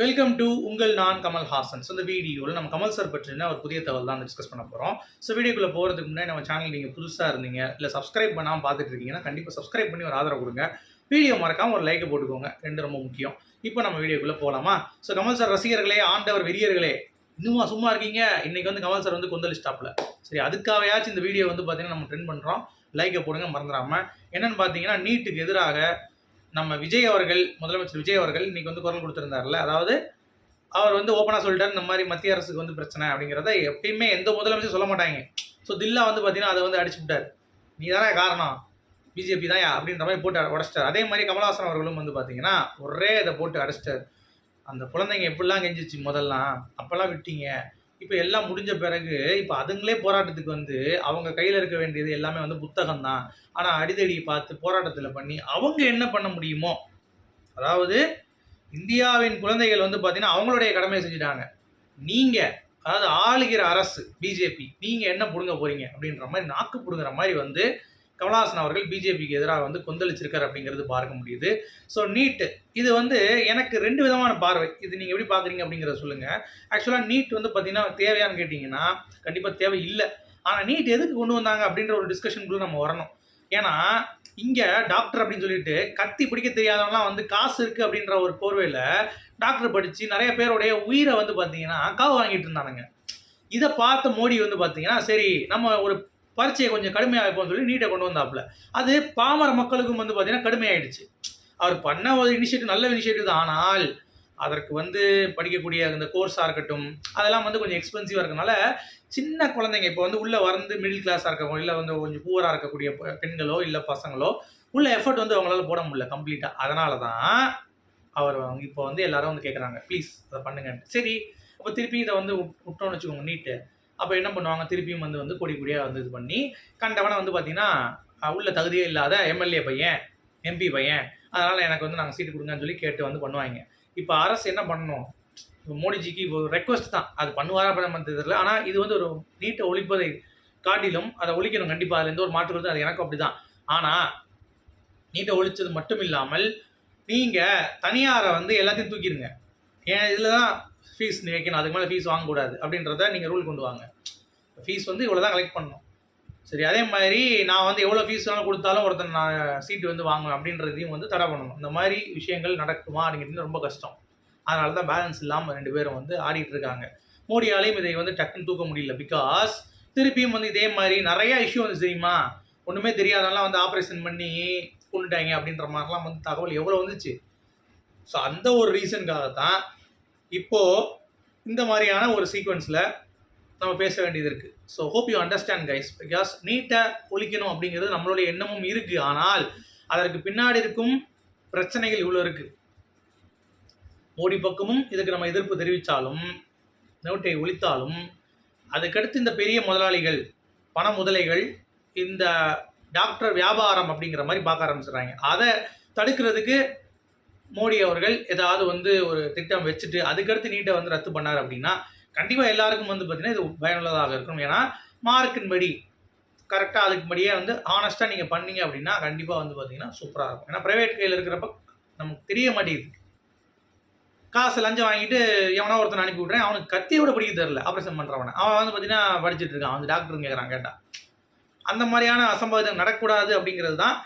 Welcome to உங்கள் நான் Kamal Haasan. So இந்த வீடியோவில் நம்ம கமல் சார் பற்றின ஒரு புதிய தகவல் தான் டிஸ்கஸ் பண்ண போகிறோம். ஸோ வீடியோக்குள்ளே போகிறதுக்கு முன்னாடி நம்ம சேனல் நீங்கள் புதுசாக இருந்தீங்க இல்லை சப்ஸ்கிரைப் பண்ணாமல் பார்த்துட்டு இருக்கீங்கன்னா கண்டிப்பாக சப்ஸ்கிரைப் பண்ணி ஒரு ஆதரவு கொடுங்க. வீடியோ மறக்காமல் ஒரு லைக்கை போட்டுக்கோங்க, ரெண்டு ரொம்ப முக்கியம். இப்போ நம்ம வீடியோக்குள்ளே போகலாமா? ஸோ கமல் சார் ரசிகர்களே, ஆண்டவர் வெறியர்களே, இன்னுமா சும்மா இருக்கீங்க? இன்றைக்கி வந்து கமல் சார் வந்து கொந்தளிச்சிட்டாப்ல. சரி, அதுக்காகயாச்சும் இந்த வீடியோ வந்து பார்த்தீங்கன்னா நம்ம ட்ரெண்ட் பண்ணுறோம். லைக்கை போடுங்க மறந்துடாமல். என்னென்னு பார்த்தீங்கன்னா, நீட்டுக்கு எதிராக நம்ம விஜய் அவர்கள், முதலமைச்சர் விஜய் அவர்கள் இன்றைக்கி வந்து குரல் கொடுத்துருந்தார்ல. அதாவது அவர் வந்து ஓப்பனாக சொல்லிட்டார், இந்த மாதிரி மத்திய அரசுக்கு வந்து பிரச்சனை அப்படிங்கிறத எப்பயுமே எந்த முதலமைச்சரும் சொல்ல மாட்டாங்க. ஸோ தில்லா வந்து பார்த்தீங்கன்னா அதை வந்து அடிச்சு விட்டார். நீ தானே காரணம், பிஜேபி தான் அப்படின்ற மாதிரி போட்டு உடச்சிட்டார். அதே மாதிரி கமல்ஹாசன் அவர்களும் வந்து பார்த்தீங்கன்னா ஒரே இதை போட்டு அடைச்சிட்டார். அந்த குழந்தைங்க எப்படிலாம் கெஞ்சிச்சு முதல்லாம், அப்போல்லாம் விட்டீங்க. இப்போ எல்லாம் முடிஞ்ச பிறகு இப்போ அதுங்களே போராட்டத்துக்கு வந்து அவங்க கையில் இருக்க வேண்டியது எல்லாமே வந்து புத்தகம் தான். ஆனால் அடிதடி பார்த்து போராட்டத்தில் பண்ணி அவங்க என்ன பண்ண முடியுமோ, அதாவது இந்தியாவின் குழந்தைகள் வந்து பார்த்தீங்கன்னா அவங்களுடைய கடமையை செஞ்சுட்டாங்க. நீங்கள் அதாவது ஆளுகிற அரசு பிஜேபி, நீங்கள் என்ன பிடுங்க போகிறீங்க அப்படின்ற மாதிரி நாக்கு பிடுங்குற மாதிரி வந்து கமல்ஹாசன் அவர்கள் பிஜேபிக்கு எதிராக வந்து கொந்தளிச்சிருக்கார் அப்படிங்கிறது பார்க்க முடியுது. ஸோ நீட்டு இது வந்து எனக்கு ரெண்டு விதமான பார்வை. இது நீங்கள் எப்படி பார்க்குறீங்க அப்படிங்கிறத சொல்லுங்கள். ஆக்சுவலாக நீட் வந்து பார்த்தீங்கன்னா தேவையான்னு கேட்டிங்கன்னா கண்டிப்பாக தேவை இல்லை. ஆனால் நீட் எதுக்கு கொண்டு வந்தாங்க அப்படின்ற ஒரு டிஸ்கஷனுக்குள்ளே நம்ம வரணும். ஏன்னா இங்கே டாக்டர் அப்படின்னு சொல்லிட்டு கத்தி பிடிக்க தெரியாதவங்களாம் வந்து காசு இருக்குது அப்படின்ற ஒரு போர்வையில் டாக்டர் படித்து நிறைய பேருடைய உயிரை வந்து பார்த்தீங்கன்னா காவு வாங்கிட்டு இருந்தானுங்க. இதை பார்த்த மோடி வந்து பார்த்தீங்கன்னா சரி நம்ம ஒரு பரீட்சையை கொஞ்சம் கடுமையாக வைப்போம்னு சொல்லி நீட்டை கொண்டு வந்தாப்புல. அது பாமர மக்களுக்கும் வந்து பார்த்தீங்கன்னா கடுமையாயிடுச்சு. அவர் பண்ண ஒரு இனிஷியேட்டிவ் நல்ல இனிஷியேட்டிவ் தான். ஆனால் அதற்கு வந்து படிக்கக்கூடிய அந்த கோர்ஸாக இருக்கட்டும் அதெல்லாம் வந்து கொஞ்சம் எக்ஸ்பென்சிவாக இருக்கனால சின்ன குழந்தைங்க இப்போ வந்து உள்ளே வந்து மிடில் கிளாஸாக இருக்கவங்க இல்லை வந்து கொஞ்சம் பூவராக இருக்கக்கூடிய பெண்களோ இல்லை பசங்களோ உள்ள எஃபர்ட் வந்து அவங்களால போட முடியல கம்ப்ளீட்டாக. அதனால தான் அவர் இப்போ வந்து எல்லாரும் வந்து கேட்குறாங்க ப்ளீஸ் அதை பண்ணுங்கன்ட்டு. சரி, அப்போ திருப்பி இதை வந்து விட்டோன்னு வச்சுக்கோங்க நீட்டு. அப்போ என்ன பண்ணுவாங்க, திருப்பியும் வந்து கொடி கொடியாக வந்து இது பண்ணி கண்டவனை வந்து பார்த்தீங்கன்னா உள்ள தகுதியே இல்லாத எம்எல்ஏ பையன் எம்பி பையன் அதனால் எனக்கு வந்து நாங்கள் சீட்டு கொடுங்கன்னு சொல்லி கேட்டு வந்து பண்ணுவாங்க. இப்போ அரசு என்ன பண்ணணும், மோடிஜிக்கு இப்போ ரெக்வஸ்ட் தான், அது பண்ணுவாரா பண்ண தெரியல. ஆனால் இது வந்து ஒரு நீட்டை ஒழிப்பதை காட்டிலும் அதை ஒழிக்கணும் கண்டிப்பாக. அதில் எந்த ஒரு மாற்று வருது, அது எனக்கும் அப்படி தான். ஆனால் நீட்டை ஒழிச்சது மட்டும் இல்லாமல் நீங்கள் தனியாரை வந்து எல்லாத்தையும் தூக்கிடுங்க. ஏன் இதில் தான் ஃபீஸ் வைக்கணும், அதுக்கு மேலே ஃபீஸ் வாங்கக்கூடாது அப்படின்றத நீங்கள் ரூல் கொண்டு வாங்க. ஃபீஸ் வந்து இவ்வளோ தான் கலெக்ட் பண்ணணும். சரி, அதே மாதிரி நான் வந்து எவ்வளோ ஃபீஸ் வேணாலும் கொடுத்தாலும் ஒருத்தன் நான் சீட்டு வந்து வாங்குவேன் அப்படின்றதையும் வந்து தடை பண்ணணும். இந்த மாதிரி விஷயங்கள் நடக்குமா அப்படிங்கிறது ரொம்ப கஷ்டம். அதனால தான் பேலன்ஸ் இல்லாமல் ரெண்டு பேரும் வந்து ஆடிட்டு இருக்காங்க. மோடியாலையும் இதை வந்து டக்குன்னு தூக்க முடியல. பிகாஸ் திருப்பியும் வந்து இதே மாதிரி நிறையா இஷ்யூ வந்து தெரியுமா, ஒன்றுமே தெரியாதெல்லாம் வந்து ஆப்ரேஷன் பண்ணி கொண்டுட்டாங்க அப்படின்ற மாதிரிலாம் வந்து தகவல் எவ்வளோ வந்துச்சு. ஸோ அந்த ஒரு ரீசனுக்காக தான் இப்போது இந்த மாதிரியான ஒரு சீக்வன்ஸில் நம்ம பேச வேண்டியது இருக்குது. So hope you understand guys. Because நீட்டை ஒழிக்கணும் அப்படிங்கிறது நம்மளுடைய எண்ணமும் இருக்குது. ஆனால் அதற்கு பின்னாடி இருக்கும் பிரச்சனைகள் இவ்வளோ இருக்குது. மோடி பக்கமும் இதுக்கு நம்ம எதிர்ப்பு தெரிவித்தாலும் நோட்டை ஒழித்தாலும் அதுக்கடுத்து இந்த பெரிய முதலாளிகள் பண முதலைகள் இந்த டாக்டர் வியாபாரம் அப்படிங்கிற மாதிரி பார்க்க ஆரம்பிச்சிடுறாங்க. அதை தடுக்கிறதுக்கு மோடி அவர்கள் ஏதாவது வந்து ஒரு திட்டம் வச்சுட்டு அதுக்கடுத்து நீட்டை வந்து ரத்து பண்ணார் அப்படின்னா கண்டிப்பாக எல்லாருக்கும் வந்து பார்த்திங்கன்னா இது பயனுள்ளதாக இருக்கும். ஏன்னா மார்க்கின்படி கரெக்டாக அதுக்குபடியே வந்து ஆனஸ்ட்டாக நீங்கள் பண்ணீங்க அப்படின்னா கண்டிப்பாக வந்து பார்த்திங்கன்னா சூப்பராக இருக்கும். ஏன்னா ப்ரைவேட் கையில் இருக்கிறப்ப நமக்கு தெரிய மாட்டேங்குது. காசு லஞ்சம் வாங்கிட்டு எவனோ ஒருத்தனை அனுப்பி விட்றேன், அவனுக்கு கத்தியோட படிக்க தெரில ஆப்ரேஷன் பண்ணுறவனை, அவன் வந்து பார்த்திங்கன்னா படிச்சுட்டு இருக்கான், வந்து டாக்டருங்க கேட்குறான் கேட்டால். அந்த மாதிரியான அசம்பாவிதம் நடக்கக்கூடாது அப்படிங்கிறது தான்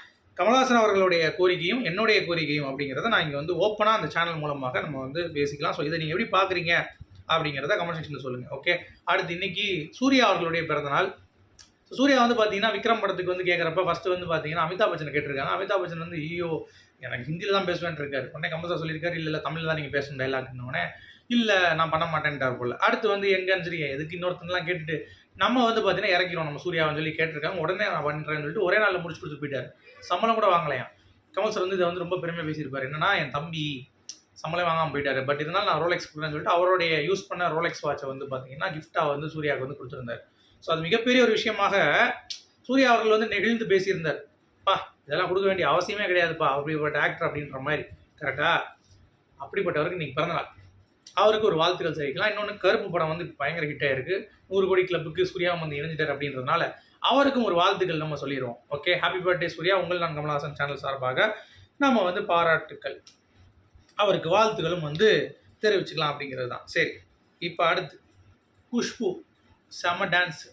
கமல்ஹாசன் அவர்களுடைய கோரிக்கையும் என்னுடைய கோரிக்கையும் அப்படிங்கிறத நான் இங்கே வந்து ஓப்பனாக அந்த சேனல் மூலமாக நம்ம வந்து பேசிக்கலாம். ஸோ இதை நீங்கள் எப்படி பார்க்குறீங்க அப்படிங்கிறத கமெண்ட் செக்ஷனில் சொல்லுங்கள். ஓகே, அடுத்து இன்றைக்கி சூர்யா அவர்களுடைய பிறந்தநாள். சூர்யா வந்து பார்த்தீங்கன்னா விக்ரம் படத்துக்கு வந்து கேட்குறப்ப ஃபஸ்ட்டு வந்து பார்த்தீங்கன்னா அமிதாப் பச்சனை கேட்டிருக்காங்க. அமிதாப் பச்சன் வந்து ஐயோ எனக்கு ஹிந்தியில் தான் பேசுவேன் இருக்காரு. உடனே கமல் சார் சொல்லியிருக்காரு இல்லை தமிழில் தான் நீங்கள் பேசணும் டைலாக்னோடனே இல்லை நான் பண்ண மாட்டேன்ட்டார் போல். அடுத்து வந்து எங்கன்னு சொல்லி எதுக்கு இன்னொருத்தனெலாம் கேட்டுட்டு நம்ம வந்து பார்த்தீங்கன்னா இறக்கிறோம் நம்ம சூர்யாவன்னு சொல்லி கேட்டிருக்காங்க. உடனே நான் பண்ணுறேன்னு சொல்லிட்டு ஒரே நாளில் முடிச்சு கொடுத்து போயிட்டார். சம்பளம் கூட வாங்கலையாம். கமல் சார் வந்து இதை வந்து ரொம்ப பெருமையாக பேசியிருப்பார். என்னன்னா என் தம்பி சம்பளம் வாங்காமல் போயிட்டார், பட் இருந்தாலும் நான் ரோலெக்ஸ் கொடுக்குறேன்னு சொல்லிட்டு அவருடைய யூஸ் பண்ண ரோலெக்ஸ் வாட்சை வந்து பார்த்தீங்கன்னா கிஃப்டாக வந்து சூர்யாவுக்கு வந்து கொடுத்துருந்தார். ஸோ அது மிகப்பெரிய ஒரு விஷயமாக சூர்யா அவர்கள் வந்து நெகிழ்ந்து பேசியிருந்தார். பா இதெல்லாம் கொடுக்க வேண்டிய அவசியமே கிடையாதுப்பா, அப்படிப்பட்ட ஆக்டர் அப்படின்ற மாதிரி. கரெக்டாக அப்படிப்பட்டவருக்கு இன்றைக்கி பிறந்தநாள், அவருக்கு ஒரு வாழ்த்துக்கள் தெரிவிக்கலாம். இன்னொன்று கருப்பு படம் வந்து பயங்கர ஹிட் ஆகிருக்கு. 100 கோடி கிளப்புக்கு சூர்யா வந்து இணைஞ்சிட்டார் அப்படின்றதுனால அவருக்கும் ஒரு வாழ்த்துக்கள் நம்ம சொல்லிடுவோம். Okay, happy birthday Suriya. உங்கள் நான் கமல்ஹாசன் சேனல் சார்பாக நம்ம வந்து பாராட்டுக்கள், அவருக்கு வாழ்த்துக்களும் வந்து தெரிவிச்சுக்கலாம் அப்படிங்கிறது தான். சரி, இப்போ அடுத்து குஷ்பு செம்ம டான்ஸு.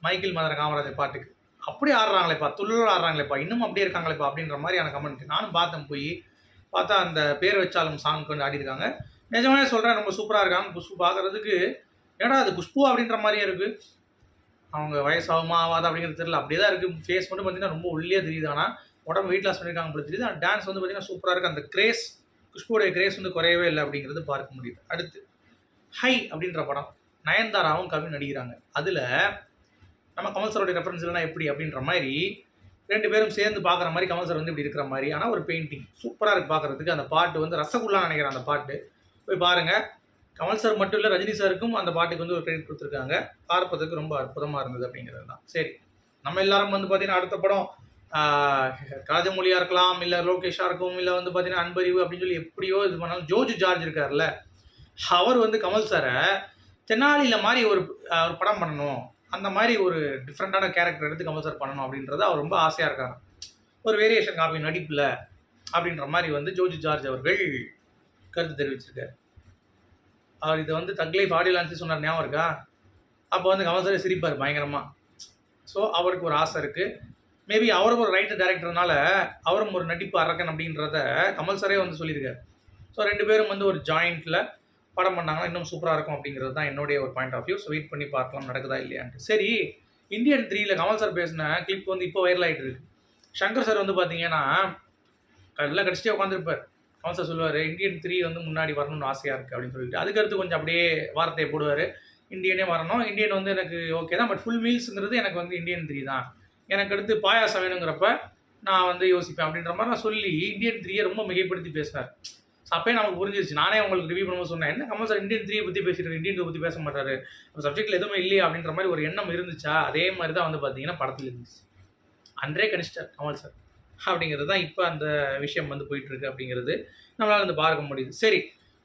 மைக்கேல் மதுரை காமராஜர் பாட்டுக்கு. அப்படியே ஆடுறாங்களேப்பா, துள்ளலோட ஆடுறாங்களேப்பா, இன்னும் அப்படியே இருக்காங்களேப்பா அப்படின்ற மாதிரியான கமெண்ட். நானும் பார்த்தேன் போய். பார்த்தா அந்த பேர் வச்சாலும் சாங்க்கு வந்து ஆடிருக்காங்க. நிஜமாவே சொல்கிறேன், ரொம்ப சூப்பராக இருக்காங்க. குஷ்பு பார்க்குறதுக்கு ஏடா அது குஷ்பு அப்படின்ற மாதிரியே இருக்குது. அவங்க வயசாகுமா ஆகாதா அப்படிங்கிறது தெரியல. அப்படியே தான் இருக்குது. ஃபேஸ் மட்டும் பார்த்தீங்கன்னா ரொம்ப ஒல்லியாக தெரியுது. ஆனால் உடம்பு வெயிட் லாஸ் பண்ணியிருக்காங்க போல தெரியுது. ஆனால் டான்ஸ் வந்து பார்த்தீங்கன்னா சூப்பராக இருக்குது. அந்த கிரேஸ், குஷ்புடைய கிரேஸ் வந்து குறையவே இல்லை அப்படிங்கிறது பார்க்க முடியுது. அடுத்து ஹை அப்படின்ற படம். நயன்தாராவும் கவின் நடிக்கிறாங்க. அதில் நம்ம கமல் சாரோடைய ரெஃபரன்ஸ் இல்லைனா எப்படி அப்படின்ற மாதிரி 2 பேரும் சேர்ந்து பார்க்குற மாதிரி கமல் சார் வந்து இப்படி இருக்கிற மாதிரி. ஆனால் ஒரு பெயிண்டிங் சூப்பராக இருக்குது பார்க்குறதுக்கு. அந்த பாட்டு வந்து ரசகுல்லா நினைக்கிறேன் அந்த பாட்டு. போய் பாருங்கள். கமல் சார் மட்டும் இல்லை, ரஜினி சாருக்கும் அந்த பாட்டுக்கு வந்து ஒரு கிரெடிட் கொடுத்துருக்காங்க. பார்ப்பதற்கு ரொம்ப அற்புதமாக இருந்தது அப்படிங்கிறது தான். சரி, நம்ம எல்லாரும் வந்து பார்த்தீங்கன்னா அடுத்த படம் ராஜமௌலியாக இருக்கலாம், இல்லை லோகேஷாக இருக்கும், இல்லை வந்து பார்த்தீங்கன்னா அன்பறிவு அப்படின்னு சொல்லி எப்படியோ இது பண்ணாலும் ஜோஜு ஜார்ஜ் இருக்கார்ல, அவர் வந்து கமல் சாரை தெனாலியில் மாதிரி ஒரு படம் பண்ணணும், அந்த மாதிரி ஒரு டிஃப்ரெண்ட்டான கேரக்டர் எடுத்து கமல் சார் பண்ணணும் அப்படின்றது அவர் ரொம்ப ஆசையாக இருக்காங்க. ஒரு வேரியேஷன் காப்பி நடிப்பில் அப்படின்ற மாதிரி வந்து ஜோஜு ஜார்ஜ் அவர்கள் கருத்து தெரிவிச்சிருக்காரு. அவர் இதை வந்து தக் லைஃப் ஆடியோ லான்ச்சு சொன்னார், ஞாபகம் இருக்கா? அப்போ வந்து கமல் சார் சிரிப்பார் பயங்கரமாக. ஸோ அவருக்கு ஒரு ஆசை இருக்குது. மேபி அவரும் ஒரு ரைட்டர் டைரக்டர்னால அவரும் ஒரு நடிப்பு அரக்கன் அப்படின்றத கமல் சாரே வந்து சொல்லியிருக்காரு. ஸோ 2 பேரும் வந்து ஒரு ஜாயிண்ட்டில் படம் பண்ணாங்கன்னா இன்னும் சூப்பராக இருக்கும் அப்படிங்கிறது தான் என்னுடைய ஒரு point of view. So wait பண்ணி பார்க்கலாம் நடக்குதா இல்லையான்ட்டு. சரி, இந்தியன் 3ல கமல் சார் பேசின கிளிப் வந்து இப்போ வைரல் ஆகிட்டு இருக்கு. சங்கர் சார் வந்து பார்த்தீங்கன்னா எல்லாம் கடிச்சிட்டே உட்காந்துருப்பார். கமல் சார் சொல்லுவார், இந்தியன் 3 வந்து முன்னாடி வரணும்னு ஆசையாக இருக்குது அப்படின்னு சொல்லிட்டு. அதுக்கடுத்து கொஞ்சம் அப்படியே வார்த்தையை போடுவார், இந்தியனே வரணும், இந்தியன் வந்து எனக்கு ஓகே தான், பட் ஃபுல் மீல்ஸுங்கிறது எனக்கு வந்து இந்தியன் 3 தான், எனக்கு அடுத்து பாயாசம் வேணுங்கிறப்ப நான் வந்து யோசிப்பேன் அப்படின்ற மாதிரி நான் சொல்லி இந்தியன் 3யை ரொம்ப மிகைப்படுத்தி பேசினார். அப்போயே நமக்கு புரிஞ்சிருச்சு. நானே உங்களுக்கு ரிவ்யூ பண்ணும்போது சொன்னேன், என்ன கமல் சார் இந்தியன் 3 பற்றி பேசிட்டு இந்தியன் 2 பற்றி பேச மாட்டார், அந்த சப்ஜெக்ட்டில் எதுவுமே இல்லையா அப்படின்ற மாதிரி ஒரு எண்ணம் இருந்துச்சா. அதே மாதிரி தான் வந்து பார்த்தீங்கன்னா படத்தில் இருந்துச்சு. அன்றே கணிச்சிட்டார் கமல் சார் அப்படிங்கிறது தான் இப்போ அந்த விஷயம் வந்து போயிட்டுருக்கு அப்படிங்கிறது நம்மளால் வந்து பார்க்க முடியுது. சரி,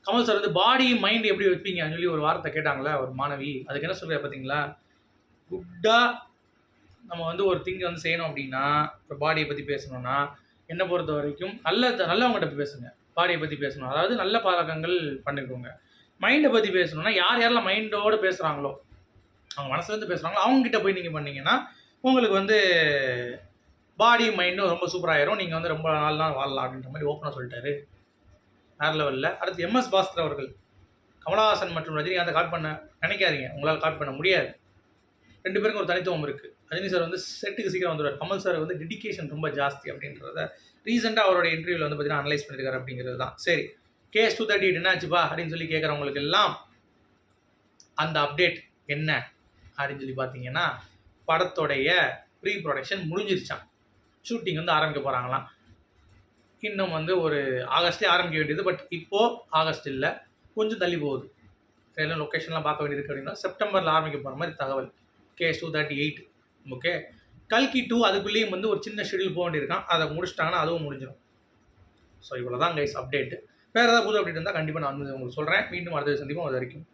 கமல் சார் வந்து பாடி மைண்ட் எப்படி வைப்பீங்கன்னு சொல்லி ஒரு வார்த்தை கேட்டாங்களே ஒரு மாணவி. அதுக்கு என்ன சொல்கிற பார்த்தீங்களா, குட்டாக நம்ம வந்து ஒரு திங்கை வந்து செய்யணும் அப்படின்னா, ஒரு பாடியை பற்றி பேசணும்னா என்னை பொறுத்த வரைக்கும் நல்லவங்ககிட்ட பேசுங்க. பாடியை பற்றி பேசணும், அதாவது நல்ல பழக்கங்கள் பண்ணிக்கோங்க. மைண்டை பற்றி பேசணும்னா யாரெல்லாம் மைண்டோடு பேசுகிறாங்களோ, அவங்க மனசுலேருந்து பேசுகிறாங்களோ அவங்ககிட்ட போய் நீங்கள் பண்ணிங்கன்னா உங்களுக்கு வந்து பாடி மைண்டும் ரொம்ப சூப்பராகிடும். நீங்கள் வந்து ரொம்ப நாள் வாழலாம் அப்படின்ற மாதிரி ஓப்பனாக சொல்லிட்டாரு. வேறு லெவலில். அடுத்து எம்எஸ் பாஸ்கர் அவர்கள் கமலஹாசன் மற்றும் ரஜினிகாந்தை காட் பண்ண நினைக்காதீங்க, உங்களால் காட் பண்ண முடியாது. 2 பேருக்கும் ஒரு தனித்துவம் இருக்குது. ரஜினி சார் வந்து செட்டுக்கு சீக்கிரம் வந்துடுவார். கமல் சார் வந்து டெடிகேஷன் ரொம்ப ஜாஸ்தி அப்படின்றத ரீசெண்டாக அவரோட இன்டர்வியூவில் வந்து பார்த்தீங்கன்னா அனலைஸ் பண்ணியிருக்காரு அப்படிங்கிறது தான். சரி, கேஸ் 238 என்னாச்சுப்பா அப்படின்னு சொல்லி கேட்குறவங்களுக்கு எல்லாம் அந்த அப்டேட் என்ன அப்படின்னு சொல்லி பார்த்தீங்கன்னா, படத்தோடைய ப்ரீ ப்ரொடக்ஷன் முடிஞ்சிருச்சான். ஷூட்டிங் வந்து ஆரம்பிக்க போகிறாங்களாம். இன்னும் வந்து ஒரு ஆகஸ்ட்லேயே ஆரம்பிக்க வேண்டியது, பட் இப்போது ஆகஸ்ட் இல்லை, கொஞ்சம் தள்ளி போகுது. எல்லாம் லொக்கேஷன்லாம் பார்க்க வேண்டியது அப்படின்னா செப்டம்பரில் ஆரம்பிக்க போகிற மாதிரி தகவல். கேஸ் 238. ஓகே, கல்கி 2 அதுக்குள்ளேயும் வந்து ஒரு சின்ன ஷெடியூல் போக வேண்டியிருக்கான். அதை முடிச்சிட்டாங்கன்னா அதுவும் முடிஞ்சிடும். ஸோ இவ்வளோ தான் கைஸ் அப்டேட்டு. வேறு ஏதாவது புது அப்டேட் இருந்தால் கண்டிப்பாக நான் வந்து உங்களுக்கு சொல்கிறேன். மீண்டும் அடுத்த சந்திப்போம். அது வரைக்கும்